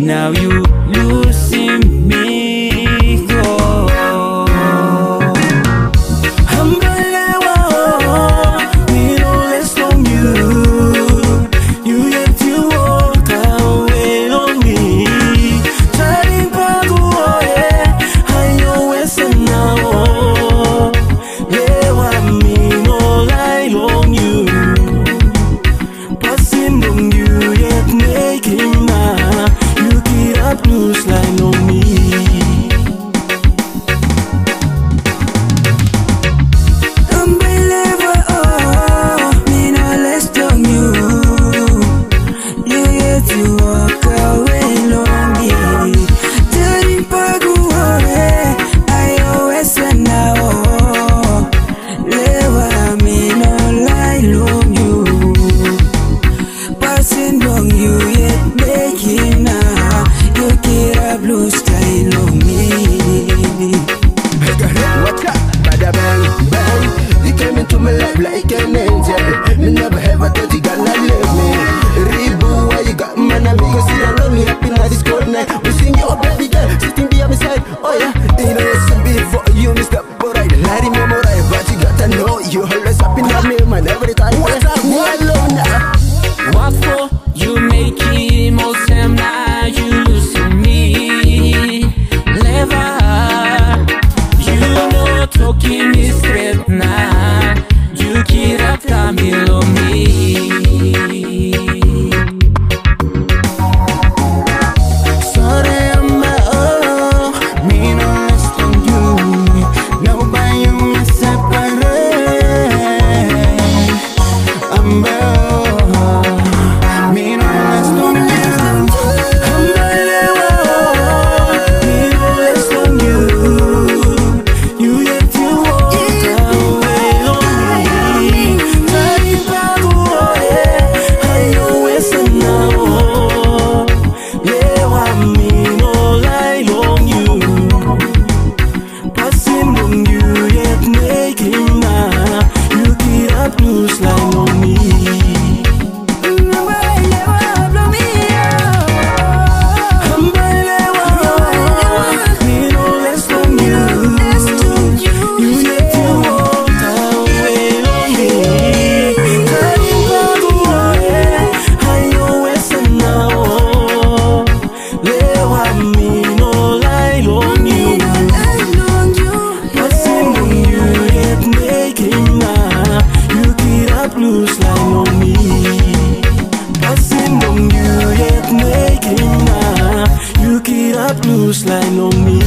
Now you losing me, go. Me no less from you. You yet to walk away on me. Turning back away, I always know. Lewa me no lie on you. Passing on you yet making my. You get up loose line on me. Blue sky on me. Watch out, bada bang, bang. You came into my life like an angel. Me never ever thought you gonna leave me. Rebu, why you got man amigos? See the lonely happy night, this cold night. We sing your baby girl, sitting by my side. Oh yeah, you know it's a beat for you, Mr. Borai. Let him memorize, but you gotta know you always happy now, me man. Every time, what's up, me alone now. What for? You make it most time now you losing me. Never. You know talking is straight now. You keep up coming on me. Sorry, I'm me no less than you. Nobody will separate. I'm loose line on me. Me no less from you. You yet to walk away on me. Turning back away, I always know. Lewa me no lie on you. Passing on you yet making my. Blues line on me. Passing on you yet making my. You get up blues line on me.